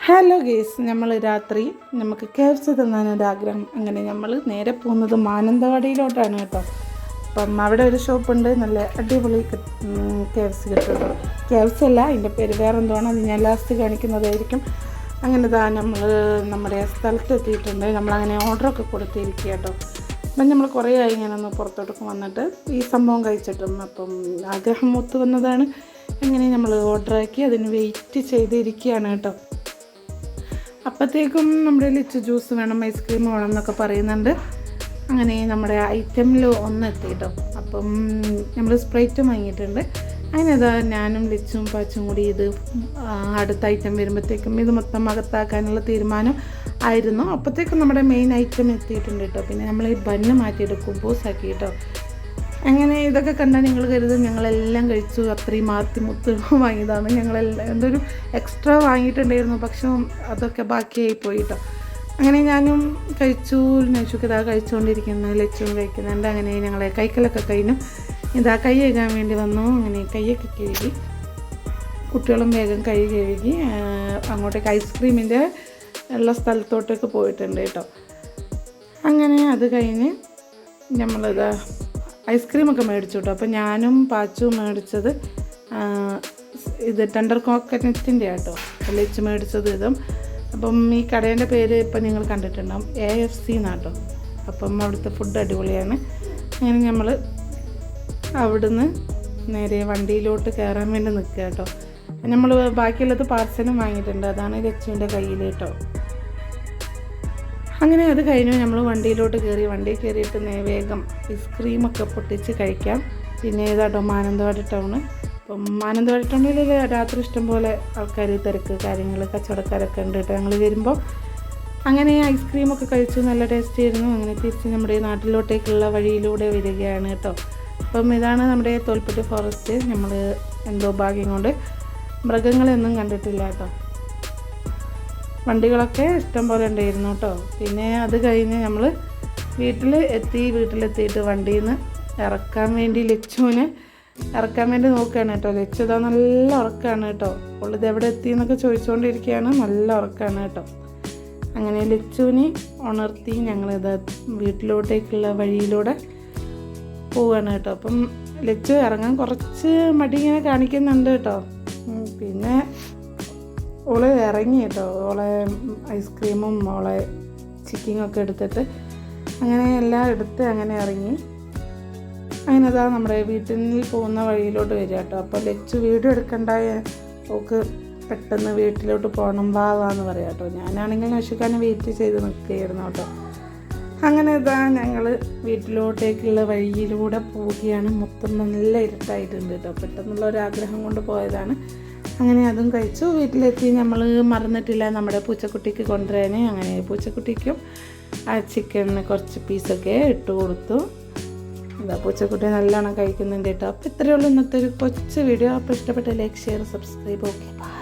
Hello guys, നമ്മൾ രാത്രി നമുക്ക് KFC തിന്നാനൊരാഗ്രഹം. അങ്ങനെ നമ്മൾ നേരെ പോകുന്നത് മാനന്തവാടിയിലോട്ടാണ് കേട്ടോ. അപ്പം അവിടെ ഒരു ഷോപ്പുണ്ട്, നല്ല അടിപൊളി KFC കിട്ടും കേട്ടോ. KFC അല്ല, അതിൻ്റെ പേര് വേറെ എന്തുവാണ്, അത് ഞാൻ ലാസ്റ്റ് കാണിക്കുന്നതായിരിക്കും. അങ്ങനെ നമ്മൾ നമ്മുടെ സ്ഥലത്ത് എത്തിയിട്ടുണ്ട്. നമ്മളങ്ങനെ ഓർഡറൊക്കെ കൊടുത്തിരിക്കുക കേട്ടോ. അപ്പം നമ്മൾ കുറേ ആയി ഇങ്ങനെ പുറത്തോട്ടൊക്കെ വന്നിട്ട് ഈ സംഭവം കഴിച്ചിട്ടും അപ്പം ആഗ്രഹം ഒത്തു വന്നതാണ്. അങ്ങനെ നമ്മൾ ഓർഡറാക്കി അതിന് വെയിറ്റ് ചെയ്തിരിക്കുകയാണ് കേട്ടോ. അപ്പോഴത്തേക്കും നമ്മുടെ ലിച്ച് ജ്യൂസ് വേണം, ഐസ്ക്രീം വേണം എന്നൊക്കെ പറയുന്നുണ്ട്. അങ്ങനെ നമ്മുടെ ഐറ്റമിൽ എത്തി കേട്ടോ. അപ്പം നമ്മൾ സ്പ്രൈറ്റും വാങ്ങിയിട്ടുണ്ട്. അങ്ങനെ ഞാനും ലിച്ചും പാച്ചും കൂടി ഇത് അടുത്ത ഐറ്റം വരുമ്പോഴത്തേക്കും ഇത് മൊത്തം അകത്താക്കാനുള്ള തീരുമാനം ആയിരുന്നു. അപ്പോഴത്തേക്കും നമ്മുടെ മെയിൻ ഐറ്റം എത്തിയിട്ടുണ്ട് കേട്ടോ. പിന്നെ നമ്മൾ ഈ ബണ്ണ് മാറ്റിയിട്ട് കുബൂസാക്കി കേട്ടോ. അങ്ങനെ ഇതൊക്കെ കണ്ടാൽ നിങ്ങൾ കരുതും ഞങ്ങളെല്ലാം കഴിച്ചു, അത്രയും മുത്ത് വാങ്ങിയതാണ്. ഞങ്ങളെല്ലാം എന്തൊരു എക്സ്ട്രാ വാങ്ങിയിട്ടുണ്ടായിരുന്നു, പക്ഷേ അതൊക്കെ ബാക്കിയായി പോയി കേട്ടോ. അങ്ങനെ ഞാനും കഴിച്ചു, നൈഷുക്ക് ഇതാ കഴിച്ചുകൊണ്ടിരിക്കുന്നു, ലച്ചും കഴിക്കുന്നുണ്ട്. അങ്ങനെ ഞങ്ങളെ കൈക്കലൊക്കെ കഴിഞ്ഞു. ഇതാ കൈ കഴുകാൻ വേണ്ടി വന്നു. അങ്ങനെ കൈയൊക്കെ കഴുകി കുട്ടികളും വേഗം കൈ കഴുകി അങ്ങോട്ടേക്ക് ഐസ്ക്രീമിൻ്റെ ഉള്ള സ്ഥലത്തോട്ടേക്ക് പോയിട്ടുണ്ട് കേട്ടോ. അങ്ങനെ അത് കഴിഞ്ഞ് നമ്മളിതാ ഐസ്ക്രീമൊക്കെ മേടിച്ചു കേട്ടോ. അപ്പോൾ ഞാനും പാച്ചും മേടിച്ചത് ഇത് ടെൻഡർ കോക്കനറ്റിൻ്റെ കേട്ടോ. ലച്ച് മേടിച്ചത് ഇതും. അപ്പം ഈ കടേൻ്റെ പേര് ഇപ്പം നിങ്ങൾ കണ്ടിട്ടുണ്ടാവും, AFC എന്നാട്ടോ. അപ്പം അവിടുത്തെ ഫുഡ് അടിപൊളിയാണ്. അങ്ങനെ നമ്മൾ അവിടുന്ന് നേരെ വണ്ടിയിലോട്ട് കയറാൻ വേണ്ടി നിൽക്കുക കേട്ടോ. നമ്മൾ ബാക്കിയുള്ളത് പാർസലും വാങ്ങിയിട്ടുണ്ട്, അതാണ് ലച്ചുവിൻ്റെ കയ്യിൽ കേട്ടോ. അങ്ങനെ അത് കഴിഞ്ഞു നമ്മൾ വണ്ടിയിലോട്ട് കയറി. വണ്ടിയിൽ കയറിയിട്ട് വേഗം ഐസ്ക്രീമൊക്കെ പൊട്ടിച്ച് കഴിക്കാം. പിന്നെ ഏതാട്ടോ മാനന്തവാടി ടൗണ്. അപ്പം മാനന്തവാടി ടൗണിൽ രാത്രി ഇഷ്ടംപോലെ ആൾക്കാർ, തിരക്ക് കാര്യങ്ങൾ, കച്ചവടക്കാരൊക്കെ ഉണ്ട് കേട്ടോ ഞങ്ങൾ വരുമ്പോൾ. അങ്ങനെ ഐസ്ക്രീമൊക്കെ കഴിച്ചു, നല്ല ടേസ്റ്റ് ആയിരുന്നു. അങ്ങനെ തിരിച്ച് നമ്മുടെ നാട്ടിലോട്ടേക്കുള്ള വഴിയിലൂടെ വരികയാണ് കേട്ടോ. അപ്പം ഇതാണ് നമ്മുടെ തോൽപ്പെട്ടി ഫോറസ്റ്റ്. നമ്മൾ എന്തോ ഭാഗ്യം കൊണ്ട് മൃഗങ്ങളെയൊന്നും കണ്ടിട്ടില്ല കേട്ടോ. വണ്ടികളൊക്കെ ഇഷ്ടം പോലെ ഉണ്ടായിരുന്നു കേട്ടോ. പിന്നെ അത് കഴിഞ്ഞ് നമ്മൾ വീട്ടിലെത്തിയിട്ട് വണ്ടിയിൽ നിന്ന് ഇറക്കാൻ വേണ്ടി ലച്ചുവിനെ ഇറക്കാൻ വേണ്ടി നോക്കുകയാണ് കേട്ടോ. ലച്ചു ഇതാ നല്ല ഉറക്കമാണ് കേട്ടോ. ഉള്ളത് എവിടെ എത്തി എന്നൊക്കെ ചോദിച്ചുകൊണ്ടിരിക്കുകയാണ്, നല്ല ഉറക്കമാണ് കേട്ടോ. അങ്ങനെ ലച്ചുവിനെ ഉണർത്തി ഞങ്ങളിത് വീട്ടിലോട്ടേക്കുള്ള വഴിയിലൂടെ പോവുകയാണ് കേട്ടോ. അപ്പം ലച്ചു ഇറങ്ങാൻ കുറച്ച് മടി ഇങ്ങനെ കാണിക്കുന്നുണ്ട് കേട്ടോ. പിന്നെ ഓള് ഇറങ്ങി കേട്ടോ. ഓളെ ഐസ്ക്രീമും ഓളെ ചിക്കിങ്ങൊക്കെ എടുത്തിട്ട് അങ്ങനെ എല്ലാം എടുത്ത് അങ്ങനെ ഇറങ്ങി. അങ്ങനെ അതാ നമ്മുടെ വീട്ടിൽ പോകുന്ന വഴിയിലോട്ട് വരിക കേട്ടോ. അപ്പോൾ ലച്ചു വീഡിയോ എടുക്കണ്ടായ ഓക്ക് പെട്ടെന്ന് വീട്ടിലോട്ട് പോകണം, വാന്ന് പറയാം കേട്ടോ. ഞാനാണെങ്കിൽ നശിക്കാനും വെയിറ്റ് ചെയ്ത് നിൽക്കുകയായിരുന്നു കേട്ടോ. അങ്ങനെ ഇതാ ഞങ്ങൾ വീട്ടിലോട്ടേക്കുള്ള വഴിയിലൂടെ പോവുകയാണ്. മൊത്തം നല്ല ഇരുട്ടായിട്ടുണ്ട് കേട്ടോ. പെട്ടെന്നുള്ള ഒരാഗ്രഹം കൊണ്ട് പോയതാണ്. അങ്ങനെ അതും കഴിച്ചു. വീട്ടിലെത്തി നമ്മൾ മറന്നിട്ടില്ല നമ്മുടെ പൂച്ചക്കുട്ടിക്ക് കൊണ്ടുവരാൻ. അങ്ങനെ പൂച്ചക്കുട്ടിക്കും ആ ചിക്കനിന് കുറച്ച് പീസൊക്കെ ഇട്ട് കൊടുത്തു. എന്താ പൂച്ചക്കുട്ടി നല്ലോണം കഴിക്കുന്നുണ്ട് കേട്ടോ. അപ്പോൾ ഇത്രയേ ഉള്ളൂ ഇന്നത്തെ ഒരു കൊച്ചു വീഡിയോ. അപ്പോൾ ഇഷ്ടപ്പെട്ട like, share, subscribe. Okay, by.